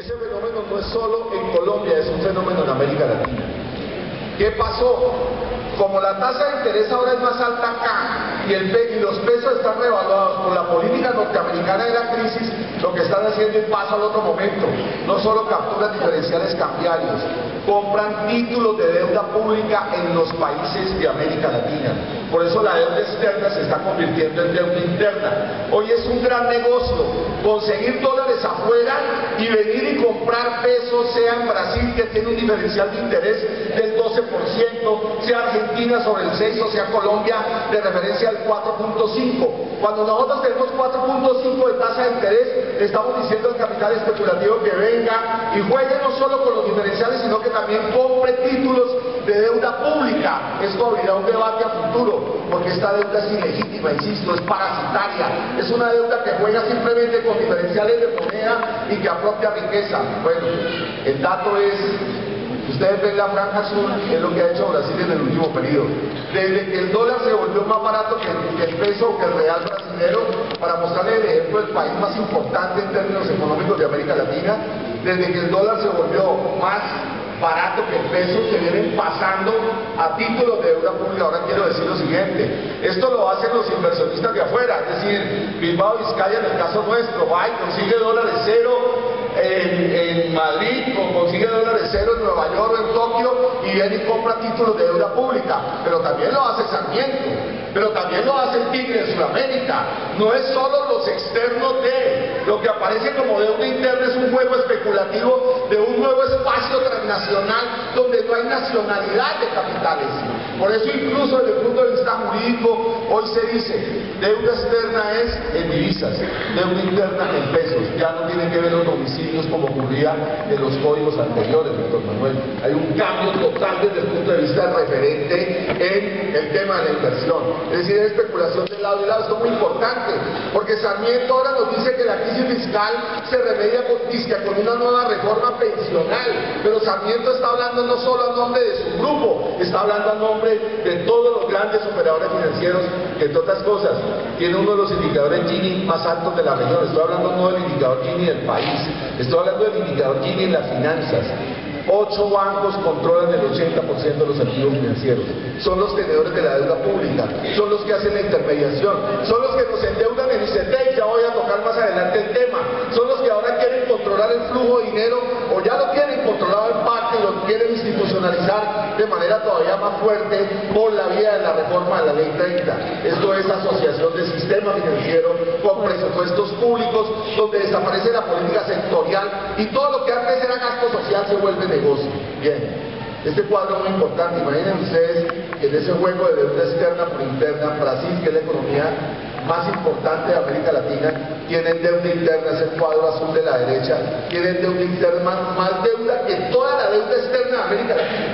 Ese fenómeno no es solo en Colombia, es un fenómeno en América Latina. ¿Qué pasó? Como la tasa de interés ahora es más alta acá y los pesos están revaluados por la política norteamericana de la crisis, lo que están haciendo es paso al otro momento. No solo capturan diferenciales cambiarios, compran títulos de deuda pública en los países de América Latina. Por eso la deuda externa se está convirtiendo en deuda interna. Hoy es un gran negocio conseguir dólares afuera y venir y comprar pesos, sea en Brasil, que tiene un diferencial de interés del 12%, sea Argentina sobre el 6% o sea Colombia de referencia del 4.5%. Cuando nosotros tenemos 4.5% de tasa de interés, le estamos diciendo al capital especulativo que venga y juegue no solo con los diferenciales, sino que también compre títulos de deuda pública. Esto abrirá un debate a futuro, porque esta deuda es ilegítima, insisto, es parasitaria, es una deuda que juega simplemente con diferenciales de moneda y que apropia riqueza. Bueno, el dato es, ustedes ven la franja azul, es lo que ha hecho Brasil en el último periodo. Desde que el dólar se volvió más barato que el peso o que el real brasilero, para mostrarle el ejemplo del país más importante en términos económicos de América Latina, desde que el dólar se volvió más barato que el peso, se vienen pasando a títulos de deuda pública. Ahora quiero decir lo siguiente, esto lo hacen los inversionistas de afuera, es decir, Bilbao Vizcaya en el caso nuestro, va y consigue dólares cero en Madrid, o consigue dólares cero en Nueva York o en Tokio y viene y compra títulos de deuda pública, pero también lo hace Sarmiento, pero también lo hace el Tigre en Sudamérica. No es solo los externos de lo que aparece como deuda interna, es un juego especulativo de un nuevo espacio transnacional donde no hay nacionalidad de capitales. Por eso incluso desde el punto de vista jurídico hoy se dice deuda externa es en divisas, deuda interna en pesos, ya no tiene que ver los domicilios como ocurría en los códigos anteriores, doctor Manuel. Hay un cambio total desde el punto de vista referente en el tema de la inversión, es decir, es especulación de lado y lado. Esto es muy importante, porque Sarmiento ahora nos dice que la crisis fiscal se remedia con una nueva reforma pensional, pero Sarmiento está hablando no solo a nombre de su grupo, está hablando a nombre de todos los grandes operadores financieros, que entre otras cosas tiene uno de los indicadores Gini más altos de la región. Estoy hablando no del indicador Gini del país, estoy hablando del indicador Gini en las finanzas. 8 bancos controlan el 80% de los activos financieros, son los tenedores de la deuda pública, son los que hacen la intermediación, son los que nos endeudan en ICT, ya voy a tocar más adelante el tema, son los que ahora quieren controlar el flujo de dinero, o ya lo tienen controlado en parte y lo quieren institucionalizar de manera todavía más fuerte por la vía de la reforma de la Ley 30. Esto es asociación del sistema financiero con presupuestos públicos, donde desaparece la política sectorial y todo lo que antes era gasto social se vuelve negocio. Bien, este cuadro es muy importante. Imaginen ustedes que en ese juego de deuda externa por interna, Brasil, que es la economía más importante de América Latina, tienen deuda interna, es el cuadro azul de la derecha, tienen deuda interna, más deuda que toda la deuda externa de América Latina.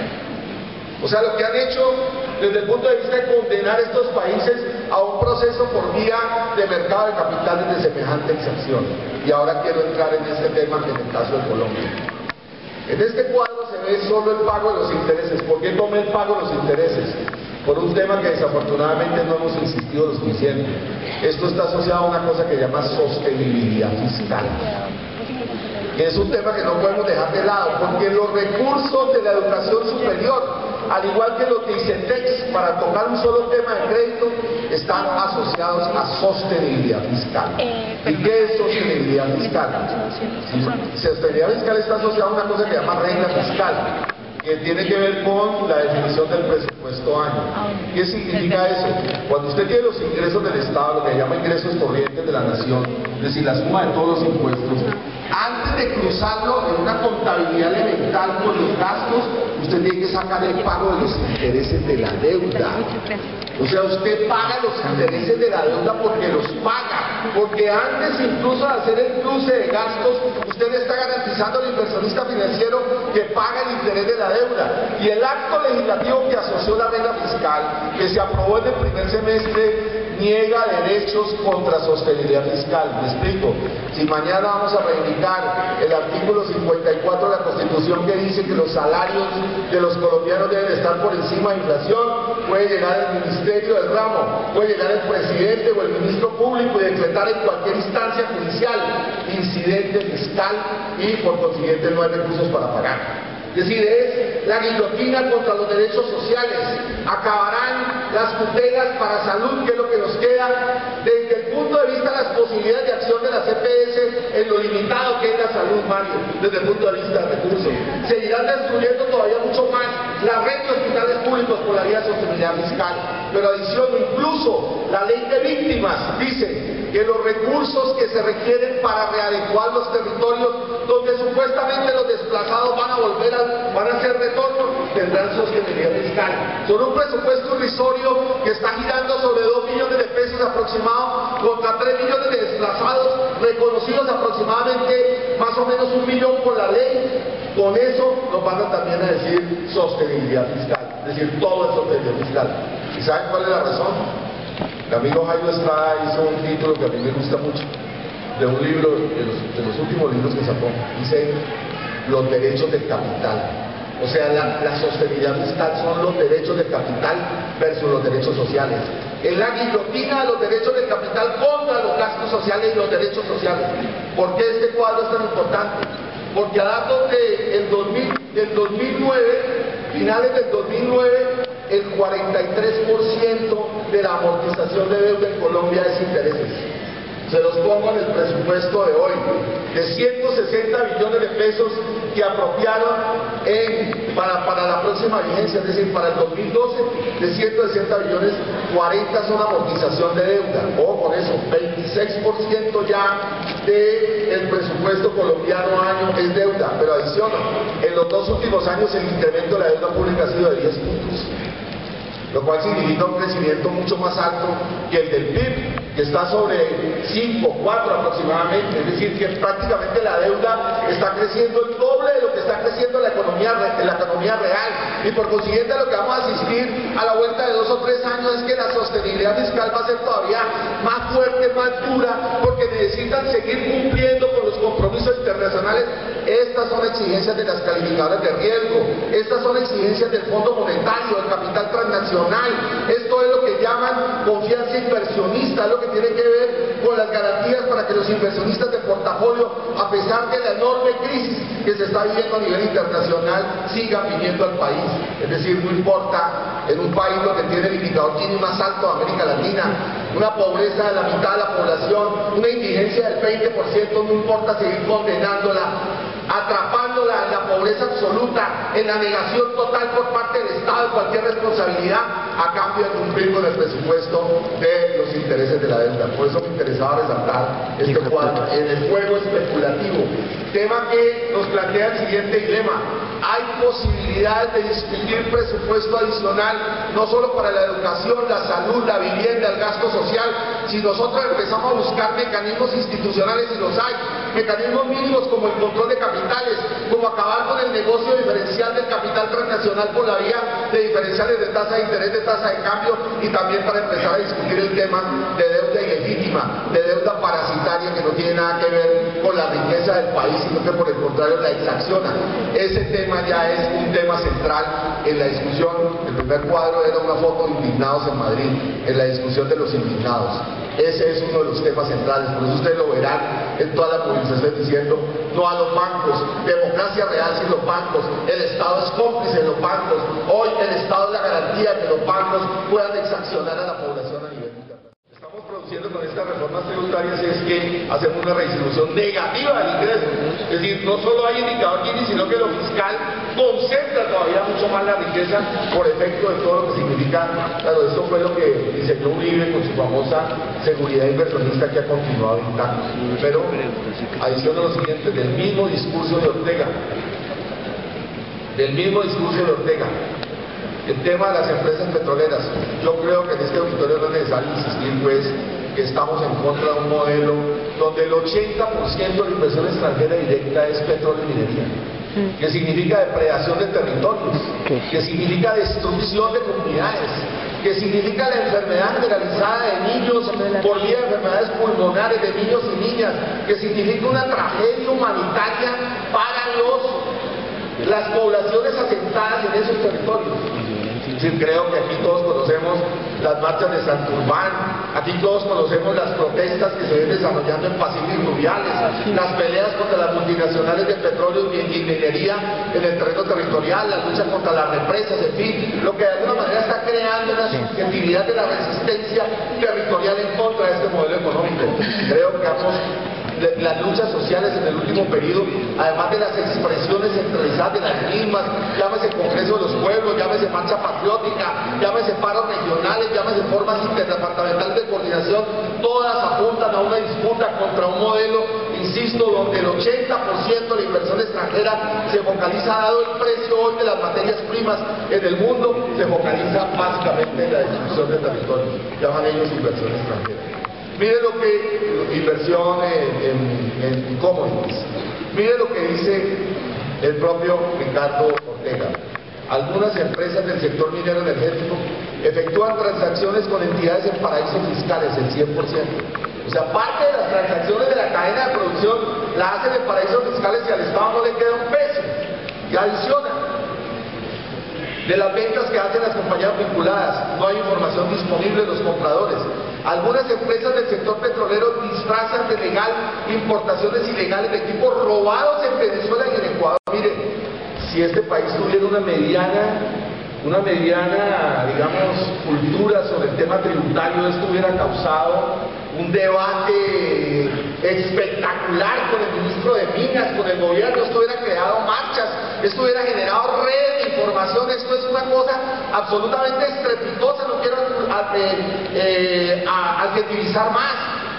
O sea, lo que han hecho desde el punto de vista de condenar a estos países a un proceso por vía de mercado de capitales de semejante exacción. Y ahora quiero entrar en este tema en el caso de Colombia. En este cuadro se ve solo el pago de los intereses. ¿Por qué tomé el pago de los intereses? Por un tema que desafortunadamente no hemos insistido lo suficiente. Esto está asociado a una cosa que se llama sostenibilidad fiscal. Es un tema que no podemos dejar de lado, porque los recursos de la educación superior, al igual que los de ICETEX, para tocar un solo tema de crédito, están asociados a sostenibilidad fiscal. ¿Y qué es sostenibilidad fiscal? Sostenibilidad fiscal está asociada a una cosa que se llama regla fiscal, que tiene que ver con la definición del presupuesto año. ¿Qué significa eso? Cuando usted tiene los ingresos del Estado, lo que se llama ingresos corrientes de la nación, es decir, la suma de todos los impuestos, antes de cruzarlo en una contabilidad elemental con los gastos, usted tiene que sacar el pago de los intereses de la deuda. O sea, usted paga los intereses de la deuda porque los paga, porque antes incluso de hacer el cruce de gastos, usted le está garantizando al inversionista financiero que paga el interés de la deuda. Y el acto legislativo que asoció la regla fiscal, que se aprobó en el primer semestre, niega derechos contra sostenibilidad fiscal. Me explico. Si mañana vamos a reivindicar el artículo 54 de la Constitución, que dice que los salarios de los colombianos deben estar por encima de inflación, puede llegar el ministerio del ramo, puede llegar el presidente o el ministro público y decretar en cualquier instancia judicial incidente fiscal y por consiguiente no hay recursos para pagar. Es decir, es la guillotina contra los derechos sociales. Acabarán las tutelas para salud, que es lo que nos queda desde el punto de vista de las posibilidades de acción de la CPS en lo limitado que es la salud, Mario, desde el punto de vista de recursos. Seguirán destruyendo todavía mucho más la red de hospitales públicos por la vía de sostenibilidad fiscal. Pero adiciono, incluso la ley de víctimas dice que los recursos que se requieren para readecuar los territorios donde supuestamente los desplazados van a hacer retorno, tendrán sostenibilidad fiscal. Son un presupuesto irrisorio que está girando sobre 2 millones de pesos aproximados contra 3 millones de desplazados reconocidos aproximadamente más o menos 1 millón por la ley. Con eso nos van a también a decir sostenibilidad fiscal, es decir, todo es sostenibilidad fiscal. ¿Y saben cuál es la razón? El amigo Jairo hizo un título que a mí me gusta mucho, de un libro, de los últimos libros que sacó. Dice, los derechos del capital. O sea, la sostenibilidad fiscal son los derechos del capital versus los derechos sociales. Es la guillotina de los derechos del capital contra los gastos sociales y los derechos sociales. ¿Por qué este cuadro es tan importante? Porque a datos del 2009, finales del 2009, el 43% de la amortización de deuda en Colombia es intereses. Se los pongo en el presupuesto de hoy, de 160 billones de pesos que apropiaron para la próxima vigencia, es decir, para el 2012, de 160 billones, 40 son amortización de deuda. Ojo con eso, 26% ya del presupuesto colombiano año es deuda, pero adiciono, en los 2 últimos años el incremento de la deuda pública ha sido de 10 puntos. Lo cual significa un crecimiento mucho más alto que el del PIB, que está sobre 5, 4 aproximadamente, es decir, que prácticamente la deuda está creciendo el doble de lo que está creciendo la economía real, y por consiguiente lo que vamos a asistir a la vuelta de 2 o 3 años es que la sostenibilidad fiscal va a ser todavía más fuerte, más dura, porque necesitan seguir cumpliendo con los compromisos internacionales. Estas son exigencias de las calificadoras de riesgo, estas son exigencias del Fondo Monetario, del capital transnacional. Esto es lo que llaman confianza inversionista, es lo que tiene que ver con las garantías para que los inversionistas de portafolio, a pesar de la enorme crisis que se está viviendo a nivel internacional, sigan viniendo al país. Es decir, no importa, en un país donde tiene el indicador Gini más alto de América Latina, una pobreza de la mitad de la población, una indigencia del 20%, no importa seguir condenándola, atrapándola en la pobreza absoluta, en la negación total por parte del Estado de cualquier responsabilidad, a cambio de cumplir con el presupuesto de los intereses de la deuda. Por eso me interesaba resaltar este cuadro, en el juego especulativo, tema que nos plantea el siguiente dilema. Hay posibilidades de discutir presupuesto adicional, no solo para la educación, la salud, la vivienda, el gasto social. Si nosotros empezamos a buscar mecanismos institucionales, y los hay, mecanismos mínimos como el control de capitales, como acabar con el negocio diferencial del capital transnacional por la vía de diferenciales de tasa de interés, de tasa de cambio, y también para empezar a discutir el tema de deuda ilegítima, de deuda parasitaria que no tiene nada que ver con la riqueza del país, sino que por el contrario la exacciona. Ese tema ya es un tema central en la discusión. El primer cuadro era una foto de indignados en Madrid, en la discusión de los indignados. Ese es uno de los temas centrales, por eso ustedes lo verán en toda la movilización diciendo no a los bancos, democracia real sin los bancos, el Estado es cómplice de los bancos, hoy el Estado es la garantía de que los bancos puedan exaccionar a la población a nivel internacional. Estamos produciendo con estas reformas tributarias es que hacemos una redistribución negativa del ingreso, es decir, no solo hay indicador Gini, sino que lo fiscal concentra todavía mucho más la riqueza por efecto de todo lo que significa. Claro, esto fue lo que diseñó Uribe con su famosa seguridad inversionista que ha continuado intacto. Pero adiciono lo siguiente, del mismo discurso de Ortega, el tema de las empresas petroleras. Yo creo que en este auditorio no es necesario insistir, pues, que estamos en contra de un modelo donde el 80% de la inversión extranjera directa es petróleo y minería, que significa depredación de territorios, que significa destrucción de comunidades, que significa la enfermedad generalizada de niños por vía de enfermedades pulmonares de niños y niñas, que significa una tragedia humanitaria para las poblaciones asentadas en esos territorios. Es decir, creo que aquí todos conocemos las marchas de Santurbán, aquí todos conocemos las protestas que se ven desarrollando en Pacífico y Rubiales, las peleas contra las multinacionales de petróleo y minería en el terreno territorial, la lucha contra las represas, en fin, lo que de alguna manera está creando una subjetividad de la resistencia territorial en contra de este modelo económico. Creo que las luchas sociales en el último periodo, además de las expresiones centralizadas de las mismas, llámese Congreso de los Pueblos, llámese Marcha Patriótica, llámese paros regionales, llámese formas interdepartamentales de coordinación, todas apuntan a una disputa contra un modelo, insisto, donde el 80% de la inversión extranjera se focaliza, dado el precio hoy de las materias primas en el mundo, se focaliza básicamente en la destrucción del territorio, llaman ellos inversión extranjera. Mire lo que, inversión en commodities, mire lo que dice el propio Ricardo Ortega. Algunas empresas del sector minero energético efectúan transacciones con entidades en paraísos fiscales, el 100%. O sea, parte de las transacciones de la cadena de producción la hacen en paraísos fiscales y al Estado no le queda un peso. Y adiciona. De las ventas que hacen las compañías vinculadas, no hay información disponible de los compradores. Algunas empresas del sector petrolero disfrazan de legal importaciones ilegales de equipos robados en Venezuela y en Ecuador. Mire, si este país tuviera una mediana, digamos, cultura sobre el tema tributario, esto hubiera causado un debate espectacular con el ministro de Minas, con el gobierno, esto hubiera creado marchas, esto hubiera generado redes de información, esto es una cosa absolutamente estrepitosa, no quiero adjetivizar más.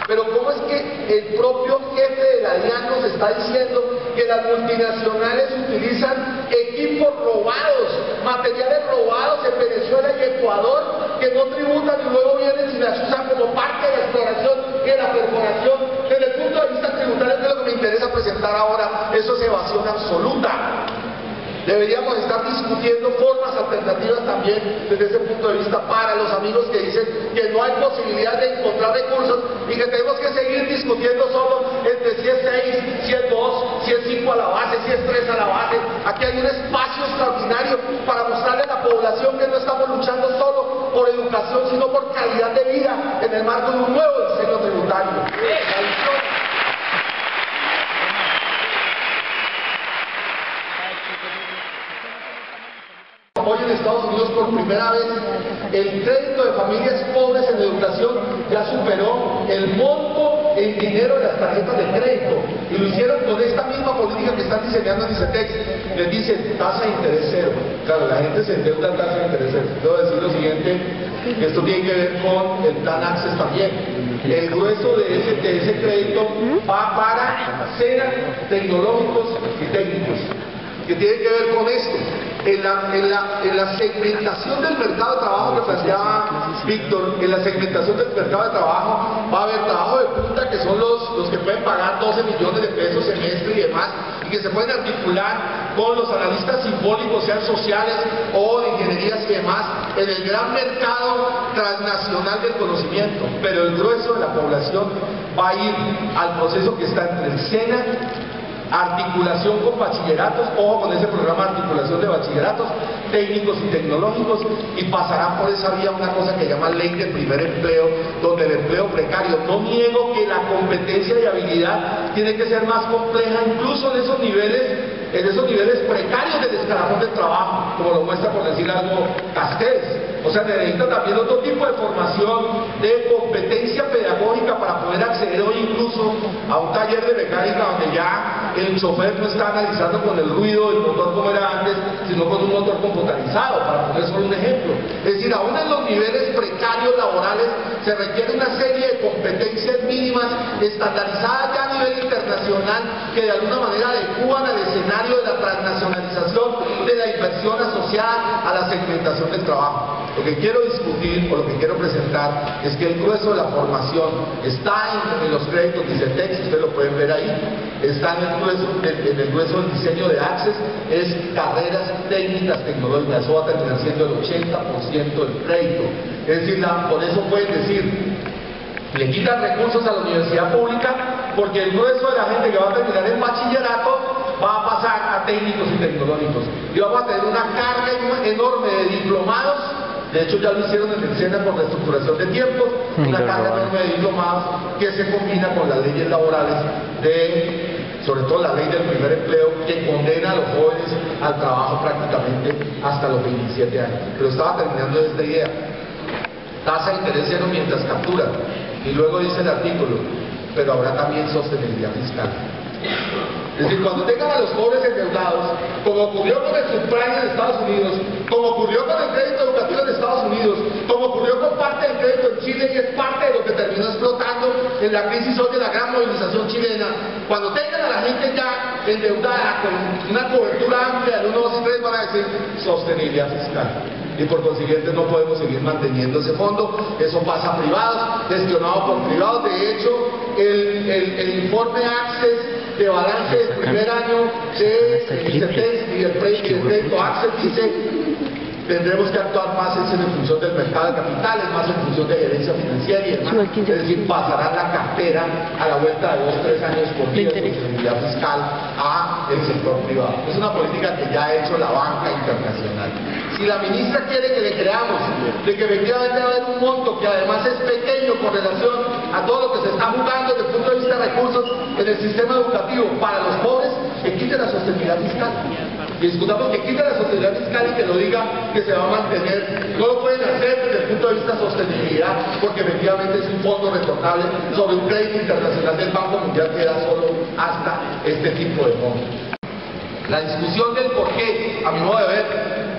Pero ¿cómo es que el propio jefe de la DIAN nos está diciendo que las multinacionales utilizan equipos robados, materiales robados en Venezuela y Ecuador, que no tributan y luego vienen y las usan como parte de la exploración y de la perforación? Desde el punto de vista tributario, que es lo que me interesa presentar ahora, eso es evasión absoluta. Deberíamos estar discutiendo formas alternativas también desde ese punto de vista para los amigos que dicen que no hay posibilidad de encontrar recursos y que tenemos que seguir discutiendo solo entre si es 6, si es 2, si es 5 a la base, si es 3 a la base. Aquí hay un espacio extraordinario para mostrarle a la población que no estamos luchando solo por educación, sino por calidad de vida en el marco de un nuevo diseño tributario. Hoy en Estados Unidos por primera vez el crédito de familias pobres en educación ya superó el monto en dinero de las tarjetas de crédito, y lo hicieron con esta misma política que están diseñando en ICETEX. Les dicen tasa de interés cero. Claro, la gente se endeuda en tasa de interés cero. Debo decir lo siguiente, que esto tiene que ver con el plan Access también. El grueso de ese crédito va para SENA, tecnológicos y técnicos, que tiene que ver con esto. En la segmentación del mercado de trabajo que planteaba Víctor, en la segmentación del mercado de trabajo va a haber trabajo de punta, que son los que pueden pagar 12 millones de pesos semestre y demás, y que se pueden articular con los analistas simbólicos, sean sociales o de ingenierías y demás, en el gran mercado transnacional del conocimiento. Pero el grueso de la población va a ir al proceso que está entre el SENA, articulación con bachilleratos, ojo con ese programa de articulación de bachilleratos, técnicos y tecnológicos, y pasarán por esa vía una cosa que llama ley del primer empleo, donde el empleo precario, no niego que la competencia y habilidad tiene que ser más compleja, incluso en esos niveles precarios del escalafón del trabajo, como lo muestra, por decir algo, Castells. O sea, necesita también otro tipo de formación, de competencia pedagógica para poder acceder hoy incluso a un taller de mecánica donde ya el chofer no está analizando con el ruido del motor como era antes, sino con un motor computarizado, para poner solo un ejemplo. Es decir, aún en los niveles precarios laborales se requiere una serie de competencias mínimas estandarizadas ya a nivel internacional, que de alguna manera adecúan al escenario de la transnacionalización de la inversión asociada a la segmentación del trabajo. Lo que quiero discutir o lo que quiero presentar es que el grueso de la formación está en los créditos de ICETEX, ustedes lo pueden ver ahí, está en el grueso del diseño de Access, es carreras técnicas tecnológicas, eso va a terminar siendo el 80% del crédito. Es decir, por eso pueden decir, le quitan recursos a la universidad pública, porque el grueso de la gente que va a terminar el bachillerato va a pasar a técnicos y tecnológicos. Y vamos a tener una carga enorme de diplomados. De hecho, ya lo hicieron en el SENA por reestructuración de tiempos, una carga enorme de diplomados que se combina con las leyes laborales sobre todo la ley del primer empleo, que condena a los jóvenes al trabajo prácticamente hasta los 27 años. Pero estaba terminando esta idea. Tasa de interés cero mientras captura. Y luego dice el artículo, pero habrá también sostenibilidad fiscal. Es decir, cuando tengan a los pobres endeudados, como ocurrió con el subprime en Estados Unidos, como ocurrió con el crédito educativo en Estados Unidos, como ocurrió con parte del crédito en Chile, y es parte de lo que terminó explotando en la crisis hoy de la gran movilización chilena, cuando tengan a la gente ya endeudada con una cobertura amplia del 1, 2 y 3, van a decir sostenibilidad fiscal. Y por consiguiente no podemos seguir manteniendo ese fondo. Eso pasa a privados, gestionado por privados. De hecho, el informe Access de balance del primer año de CETES y el crédito Access dice: tendremos que actuar más en función del mercado de capitales, más en función de gerencia financiera y demás. Es decir, pasará la cartera a la vuelta de 2 o 3 años por vía de sostenibilidad fiscal a el sector privado. Es una política que ya ha hecho la banca internacional. Si la ministra quiere que le creamos de que efectivamente va a haber un monto que además es pequeño con relación a todo lo que se está jugando desde el punto de vista de recursos en el sistema educativo para los pobres, que quite la sostenibilidad fiscal. Y discutamos que quite la sostenibilidad fiscal y que lo diga que se va a mantener. No lo pueden hacer desde el punto de vista de sostenibilidad, porque efectivamente es un fondo retornable sobre un crédito internacional del Banco Mundial que da solo hasta este tipo de fondos. La discusión del por qué, a mi modo de ver,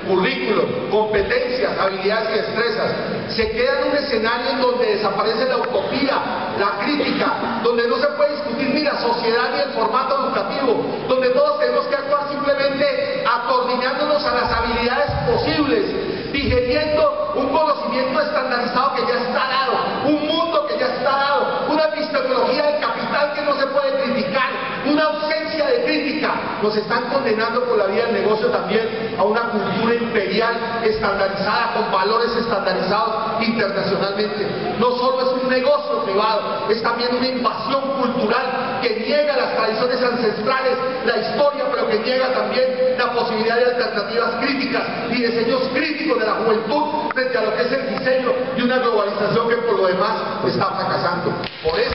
currículo, competencias, habilidades y destrezas, se queda en un escenario en donde desaparece la utopía, la crítica, donde no se puede discutir ni la sociedad ni el formato educativo, donde todos tenemos que actuar simplemente acordinándonos a las habilidades posibles, digeriendo un conocimiento estandarizado que ya está dado, un mundo que ya está dado, una epistemología del capital que no se puede criticar, una ausencia de crítica. Nos están condenando por la vía del negocio también a una cultura imperial estandarizada, con valores estandarizados internacionalmente. No solo es un negocio privado, es también una invasión cultural que niega las tradiciones ancestrales, la historia, pero que niega también la posibilidad de alternativas críticas y diseños críticos de la juventud frente a lo que es el diseño de una globalización que por lo demás está fracasando. Por eso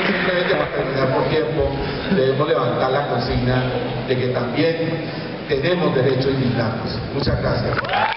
simplemente para terminar por tiempo, debemos levantar la consigna de que también tenemos derecho a indignarnos. Muchas gracias.